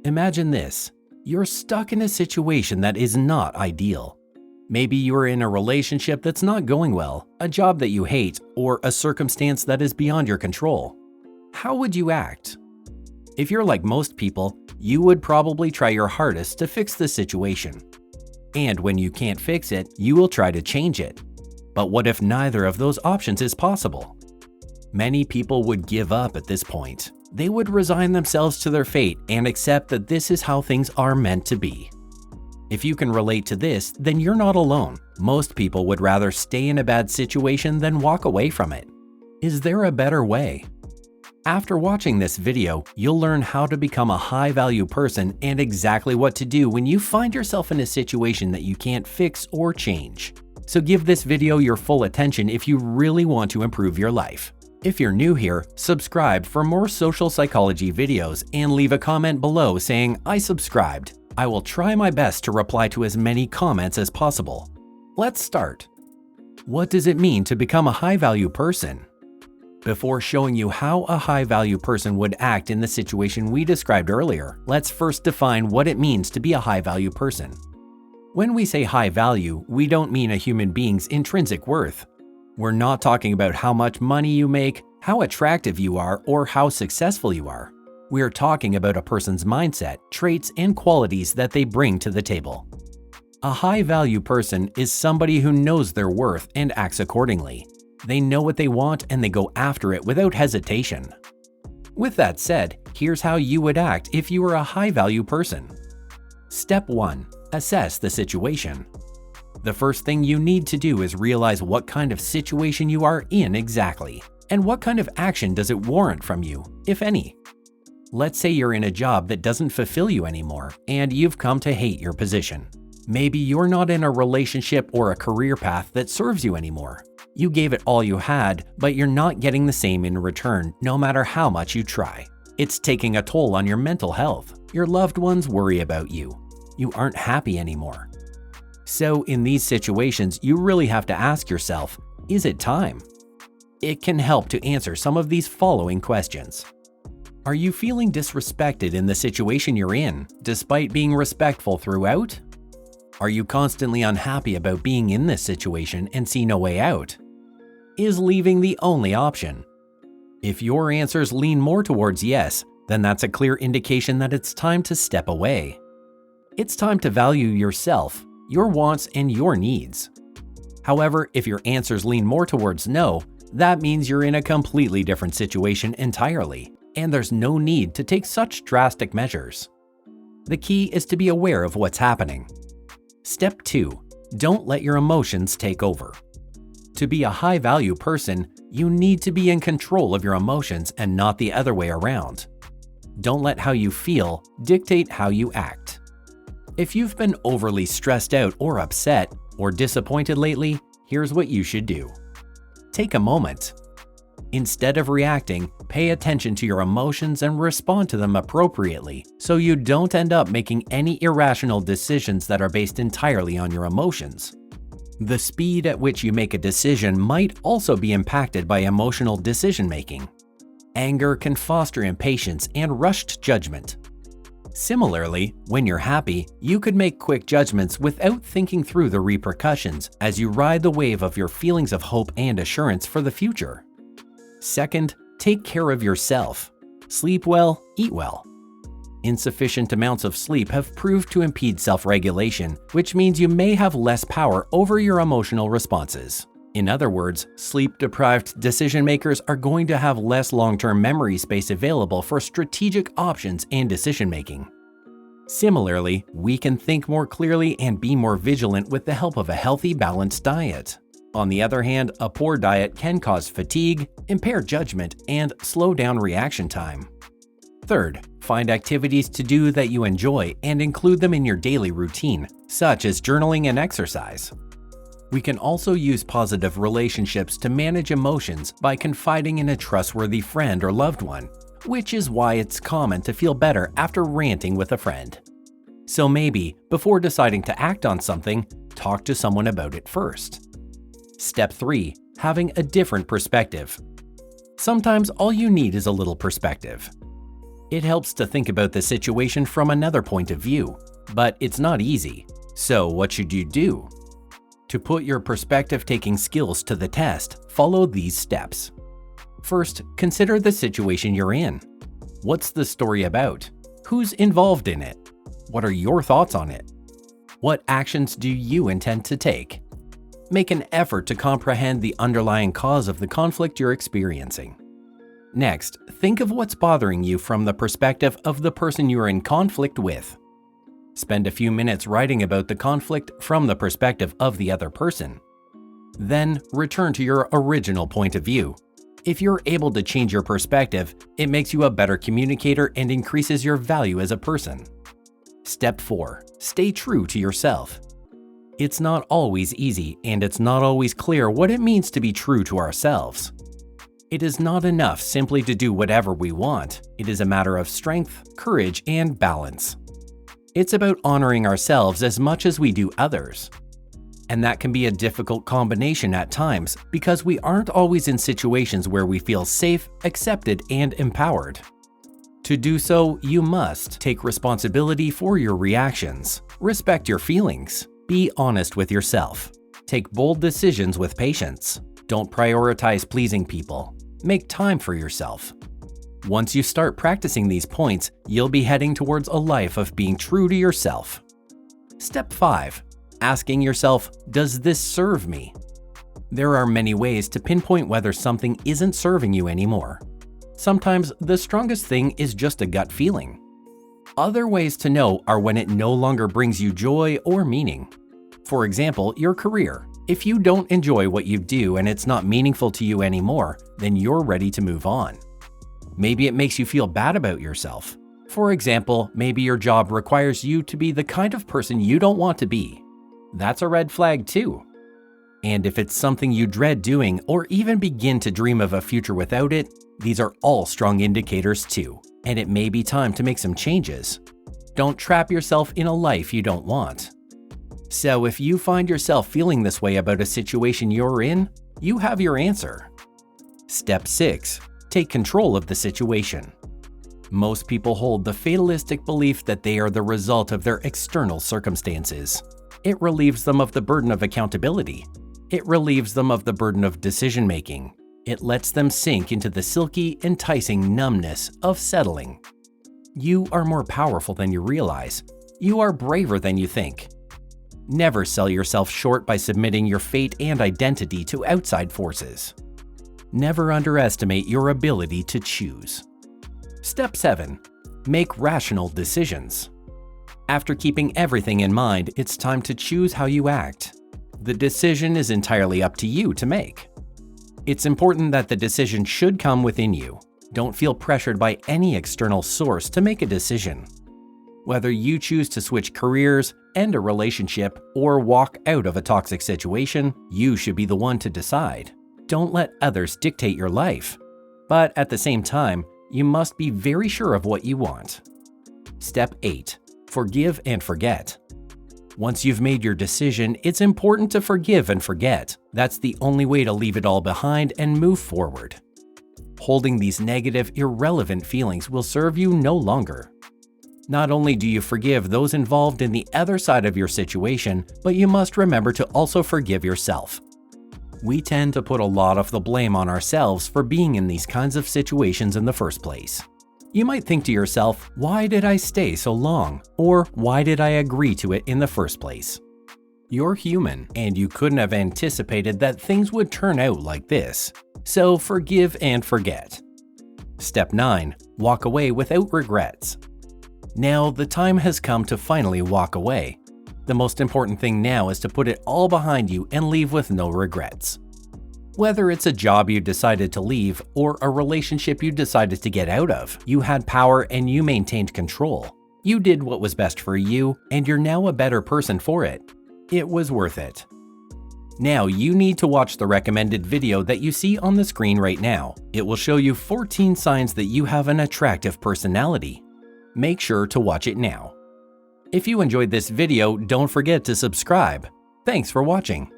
Imagine this. You're stuck in a situation that is not ideal. Maybe you're in a relationship that's not going well, a job that you hate, or a circumstance that is beyond your control. How would you act? If you're like most people, you would probably try your hardest to fix the situation. And when you can't fix it, you will try to change it. But what if neither of those options is possible? Many people would give up at this point. They would resign themselves to their fate and accept that this is how things are meant to be. If you can relate to this, then you're not alone. Most people would rather stay in a bad situation than walk away from it. Is there a better way? After watching this video, you'll learn how to become a high-value person and exactly what to do when you find yourself in a situation that you can't fix or change. So give this video your full attention if you really want to improve your life. If you're new here, subscribe for more social psychology videos and leave a comment below saying, "I subscribed." I will try my best to reply to as many comments as possible. Let's start. What does it mean to become a high-value person? Before showing you how a high-value person would act in the situation we described earlier, let's first define what it means to be a high-value person. When we say high value, we don't mean a human being's intrinsic worth. We're not talking about how much money you make, how attractive you are, or how successful you are. We're talking about a person's mindset, traits, and qualities that they bring to the table. A high-value person is somebody who knows their worth and acts accordingly. They know what they want and they go after it without hesitation. With that said, here's how you would act if you were a high-value person. Step 1. Assess the situation. The first thing you need to do is realize what kind of situation you are in exactly, and what kind of action does it warrant from you, if any. Let's say you're in a job that doesn't fulfill you anymore, and you've come to hate your position. Maybe you're not in a relationship or a career path that serves you anymore. You gave it all you had, but you're not getting the same in return, no matter how much you try. It's taking a toll on your mental health. Your loved ones worry about you. You aren't happy anymore. So in these situations, you really have to ask yourself, is it time? It can help to answer some of these following questions. Are you feeling disrespected in the situation you're in, despite being respectful throughout? Are you constantly unhappy about being in this situation and see no way out? Is leaving the only option? If your answers lean more towards yes, then that's a clear indication that it's time to step away. It's time to value yourself, your wants, and your needs. However, if your answers lean more towards no, that means you're in a completely different situation entirely, and there's no need to take such drastic measures. The key is to be aware of what's happening. Step 2. Don't let your emotions take over. To be a high-value person, you need to be in control of your emotions and not the other way around. Don't let how you feel dictate how you act. If you've been overly stressed out or upset or disappointed lately, here's what you should do. Take a moment. Instead of reacting, pay attention to your emotions and respond to them appropriately so you don't end up making any irrational decisions that are based entirely on your emotions. The speed at which you make a decision might also be impacted by emotional decision-making. Anger can foster impatience and rushed judgment. Similarly, when you're happy, you could make quick judgments without thinking through the repercussions as you ride the wave of your feelings of hope and assurance for the future. Second, take care of yourself. Sleep well, eat well. Insufficient amounts of sleep have proved to impede self-regulation, which means you may have less power over your emotional responses. In other words, sleep-deprived decision-makers are going to have less long-term memory space available for strategic options and decision-making. Similarly, we can think more clearly and be more vigilant with the help of a healthy, balanced diet. On the other hand, a poor diet can cause fatigue, impair judgment, and slow down reaction time. Third, find activities to do that you enjoy and include them in your daily routine, such as journaling and exercise. We can also use positive relationships to manage emotions by confiding in a trustworthy friend or loved one, which is why it's common to feel better after ranting with a friend. So maybe, before deciding to act on something, talk to someone about it first. Step 3. Having a different perspective. Sometimes all you need is a little perspective. It helps to think about the situation from another point of view, but it's not easy. So what should you do? To put your perspective-taking skills to the test, follow these steps. First, consider the situation you're in. What's the story about? Who's involved in it? What are your thoughts on it? What actions do you intend to take? Make an effort to comprehend the underlying cause of the conflict you're experiencing. Next, think of what's bothering you from the perspective of the person you're in conflict with. Spend a few minutes writing about the conflict from the perspective of the other person. Then, return to your original point of view. If you're able to change your perspective, it makes you a better communicator and increases your value as a person. Step 4. Stay true to yourself. It's not always easy, and it's not always clear what it means to be true to ourselves. It is not enough simply to do whatever we want. It is a matter of strength, courage, and balance. It's about honoring ourselves as much as we do others. And that can be a difficult combination at times because we aren't always in situations where we feel safe, accepted, and empowered. To do so, you must take responsibility for your reactions, respect your feelings, be honest with yourself, take bold decisions with patience, don't prioritize pleasing people, make time for yourself. Once you start practicing these points, you'll be heading towards a life of being true to yourself. Step 5. Asking yourself, does this serve me? There are many ways to pinpoint whether something isn't serving you anymore. Sometimes the strongest thing is just a gut feeling. Other ways to know are when it no longer brings you joy or meaning. For example, your career. If you don't enjoy what you do and it's not meaningful to you anymore, then you're ready to move on. Maybe it makes you feel bad about yourself. For example, maybe your job requires you to be the kind of person you don't want to be. That's a red flag too. And if it's something you dread doing or even begin to dream of a future without it, these are all strong indicators too, and it may be time to make some changes. Don't trap yourself in a life you don't want. So if you find yourself feeling this way about a situation you're in, you have your answer. Step 6. Take control of the situation. Most people hold the fatalistic belief that they are the result of their external circumstances. It relieves them of the burden of accountability. It relieves them of the burden of decision-making. It lets them sink into the silky, enticing numbness of settling. You are more powerful than you realize. You are braver than you think. Never sell yourself short by submitting your fate and identity to outside forces. Never underestimate your ability to choose. Step 7. Make rational decisions. After keeping everything in mind, it's time to choose how you act. The decision is entirely up to you to make. It's important that the decision should come within you. Don't feel pressured by any external source to make a decision. Whether you choose to switch careers, end a relationship, or walk out of a toxic situation, you should be the one to decide. Don't let others dictate your life. But at the same time, you must be very sure of what you want. Step 8. Forgive and forget. Once you've made your decision, it's important to forgive and forget. That's the only way to leave it all behind and move forward. Holding these negative, irrelevant feelings will serve you no longer. Not only do you forgive those involved in the other side of your situation, but you must remember to also forgive yourself. We tend to put a lot of the blame on ourselves for being in these kinds of situations in the first place. You might think to yourself, why did I stay so long? Or why did I agree to it in the first place? You're human, and you couldn't have anticipated that things would turn out like this. So forgive and forget. Step 9. Walk away without regrets. Now the time has come to finally walk away. The most important thing now is to put it all behind you and leave with no regrets. Whether it's a job you decided to leave or a relationship you decided to get out of, you had power and you maintained control. You did what was best for you, and you're now a better person for it. It was worth it. Now you need to watch the recommended video that you see on the screen right now. It will show you 14 signs that you have an attractive personality. Make sure to watch it now. If you enjoyed this video, don't forget to subscribe. Thanks for watching.